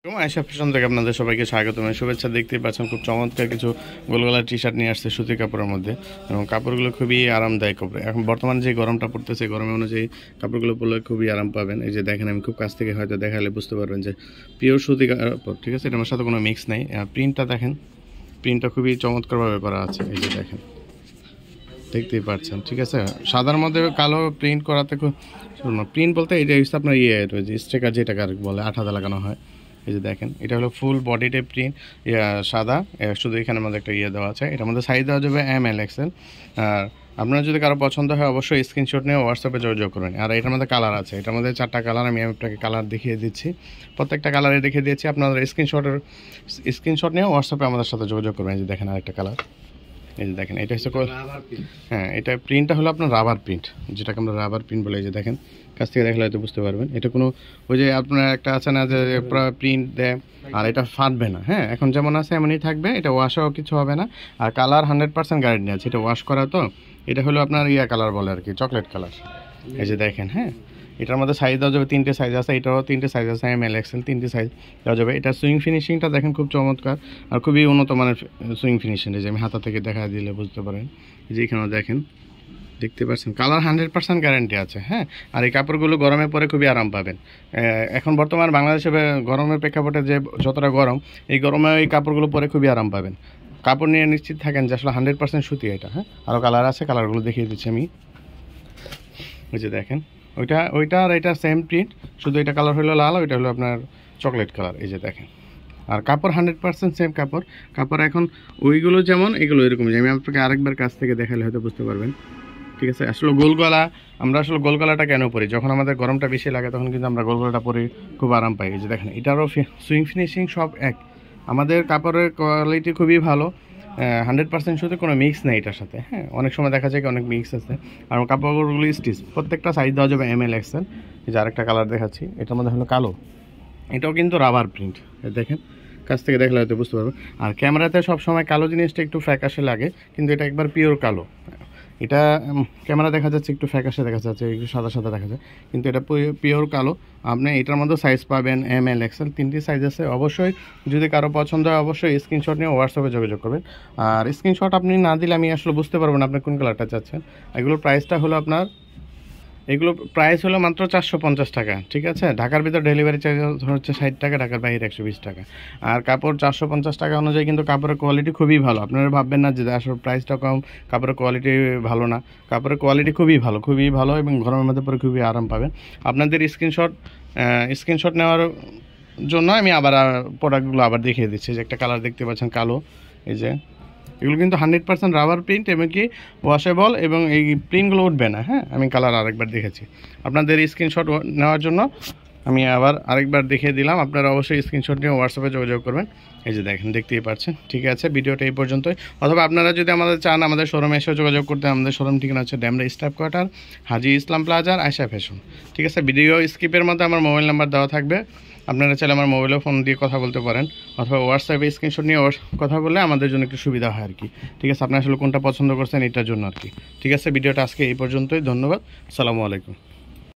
Ayesha fashion থেকে আপনাদের সবাইকে স্বাগতম শুভেচ্ছা। দেখতেই পাচ্ছেন খুব চমৎকার কিছু গোলগলা টি শার্ট নিয়ে আসছে সুতি কাপড়ের মধ্যে, এবং কাপড়গুলো খুবই আরামদায়ক। এখন বর্তমানে যে গরমটা পড়তেছে, গরমে অনুযায়ী কাপড়গুলো পরলে খুবই আরাম পাবেন। এই যে দেখেন, আমি খুব কাছ থেকে হয়তো দেখালে বুঝতে পারবেন যে পিওর সুতি কাপড়, ঠিক আছে। এটার সাথে কোনো মিক্স নাই। প্রিন্টটা দেখেন, প্রিন্টটা খুবই চমৎকারভাবে করা আছে। এই যে দেখেন, দেখতেই পাচ্ছেন, ঠিক আছে। সাদার মধ্যে কালো প্রিন্ট করাতে খুব প্রিন্ট বলতে এটা হচ্ছে আপনার স্টিকার, যেটাকে বলে আঠাতে লাগানো হয়। এই যে দেখেন, এটা হলো ফুল বডি টাইপ প্রিন্ট, সাদা। শুধু এখানের মধ্যে একটা দেওয়া আছে। এটার মধ্যে সাইজ দেওয়া যাবে ML XL। আর আপনার যদি কারো পছন্দ হয় অবশ্যই স্ক্রিনশট নিয়ে হোয়াটসঅ্যাপে যোগাযোগ করবেন। আর এটার মধ্যে কালার আছে, এটার মধ্যে 4টা কালার। আমি আপনাকে কালার দেখিয়ে দিচ্ছি, প্রত্যেকটা কালারে দেখিয়ে দিচ্ছি। আপনারা স্ক্রিনশট নিয়ে হোয়াটসঅ্যাপে আমাদের সাথে যোগাযোগ করবেন। এই যে দেখেন আরেকটা কালার, এই যে দেখেন, এটা হচ্ছে হ্যাঁ, এটা প্রিন্টটা হলো আপনার রাবার প্রিন্ট, যেটাকে আমরা রাবার প্রিন্ট বলে। এই যে দেখেন, কাছ থেকে দেখলে হয়তো বুঝতে পারবেন। এটা কোনো ওই যে আপনার একটা আছে না যে প্রিন্ট দেয়, আর এটা ফাটবে না। হ্যাঁ, এখন যেমন আছে এমনই থাকবে, এটা ওয়াশও কিছু হবে না। আর কালার 100% গ্যারান্টি আছে, এটা ওয়াশ করা। তো এটা হলো আপনার কালার বলে আর কি, চকলেট কালার। এই যে দেখেন, হ্যাঁ, এটার মধ্যে সাইজ দেওয়া যাবে 3টে সাইজ আছে। এটাও 3টে সাইজ আছে, ML XL 3টে সাইজ দেওয়া যাবে। এটা সুইং ফিনিশিংটা দেখেন খুব চমৎকার আর খুবই উন্নত মানের সুইং ফিনিশিং। এই যে আমি হাতা থেকে দেখা দিলে বুঝতে পারেন। এই যে এখানেও দেখেন, দেখতে পাচ্ছেন, কালার 100% গ্যারান্টি আছে। হ্যাঁ, আর এই কাপড়গুলো গরমে পরে খুবই আরাম পাবেন। এখন বর্তমান বাংলাদেশে গরমের প্রেক্ষাপটে যে যতটা গরম, এই গরমে এই কাপড়গুলো পরে খুবই আরাম পাবেন। কাপড় নিয়ে নিশ্চিত থাকেন যে আসলে 100% সুতি এটা। হ্যাঁ, আরও কালার আছে, কালারগুলো দেখিয়ে দিচ্ছি আমি। ওই যে দেখেন, ওইটা আর এটা সেম প্রিন্ট, শুধু এটা কালার হলো লাল, ওইটা হলো আপনার চকলেট কালার। এই যে দেখেন, আর কাপড় 100% সেম কাপড় এখন ওইগুলো যেমন এগুলো এরকম। আমি আপনাকে আরেকবার কাছ থেকে দেখালে হয়তো বুঝতে পারবেন, ঠিক আছে। আসলে গোলগলা, আমরা আসলে গোলগলাটা কেন পরি? যখন আমাদের গরমটা বেশি লাগে তখন কিন্তু আমরা গোলগলাটা পরে খুব আরাম পাই। এই যে দেখেন, এটারও সুইং ফিনিশিং সব এক। আমাদের কাপড়ের কোয়ালিটি খুবই ভালো, 100% শুধু কোনো মিক্স নেই এটার সাথে। হ্যাঁ, অনেক সময় দেখা যায় কি অনেক মিক্স আছে। আর কাপড়গুলো স্টিচ, প্রত্যেকটা সাইজ দেওয়া যাবে ML XL। এই যে আরেকটা কালার দেখাচ্ছি, এটার মধ্যে হলো কালো, এটাও কিন্তু রাবার প্রিন্ট। দেখেন, কাছ থেকে দেখলে হয়তো বুঝতে পারবো। আর ক্যামেরাতে সবসময় কালো জিনিসটা একটু ফ্যাকাশে লাগে, কিন্তু এটা একবার পিওর কালো। এটা ক্যামেরা দেখা যাচ্ছে একটু ফ্যাকাশে দেখা যাচ্ছে, একটু সাদা সাদা দেখা যায়, কিন্তু এটা পিওর কালো। আপনি এটার মধ্যে সাইজ পাবেন ML XL, 3টি সাইজ আছে। অবশ্যই যদি কারো পছন্দ হয় অবশ্যই স্ক্রিনশট নিয়ে হোয়াটসঅ্যাপে যোগাযোগ করবেন। আর স্ক্রিনশট আপনি না দিলে আমি আসলে বুঝতে পারবো না আপনি কোন কালারটা চাচ্ছেন। এগুলোর প্রাইসটা হলো আপনার, এগুলো প্রাইস হলো মাত্র 450 টাকা, ঠিক আছে। ঢাকার ভিতর ডেলিভারি চার্জ হচ্ছে 60 টাকা, ঢাকার বাইরে 120 টাকা। আর কাপড় 450 টাকা অনুযায়ী কিন্তু কাপড়ের কোয়ালিটি খুবই ভালো। আপনারা ভাববেন না যে আসলে প্রাইসটা কম, কাপড়ের কোয়ালিটি ভালো না। কাপড়ের কোয়ালিটি খুবই ভালো, এবং গরমের মধ্যে পরে খুবই আরাম পাবেন। আপনাদের স্ক্রিনশট নেওয়ার জন্য আমি আবার প্রোডাক্টগুলো আবার দেখিয়ে দিচ্ছি। যে একটা কালার দেখতে পাচ্ছেন কালো, এই যে এগুলো কিন্তু 100% রাবার প্রিন্ট, এবং কি ওয়াশেবল, এবং এই প্রিন্টগুলো উঠবে না। হ্যাঁ, আমি কালার আরেকবার দেখেছি। আপনাদের স্ক্রিনশট নেওয়ার জন্য আমি আবার আরেকবার দেখিয়ে দিলাম। আপনারা অবশ্যই স্ক্রিনশট নিয়ে হোয়াটসঅ্যাপে যোগাযোগ করবেন। এই যে দেখেন, দেখতেই পাচ্ছেন, ঠিক আছে। ভিডিওটা এই পর্যন্তই। অথবা আপনারা যদি আমাদের চান আমাদের শোরুমে এসেও যোগাযোগ করতে, আমাদের শোরুম ঠিকানা হচ্ছে ড্যামরা স্টাফ কোয়ার্টার, হাজি ইসলাম প্লাজার, আয়শা ফ্যাশন, ঠিক আছে। ভিডিও স্কিপের মধ্যে আমার মোবাইল নাম্বার দেওয়া থাকবে, আপনারা চাইলে আমার মোবাইলে ফোন দিয়ে কথা বলতে পারেন, অথবা হোয়াটসঅ্যাপে স্ক্রিনশট নিয়ে কথা বললে আমাদের জন্য একটু সুবিধা হয় আর কি, ঠিক আছে। আপনি আসলে কোনটা পছন্দ করছেন এটার জন্য আর কি, ঠিক আছে। ভিডিওটা আজকে এই পর্যন্তই। ধন্যবাদ, আসসালামু আলাইকুম।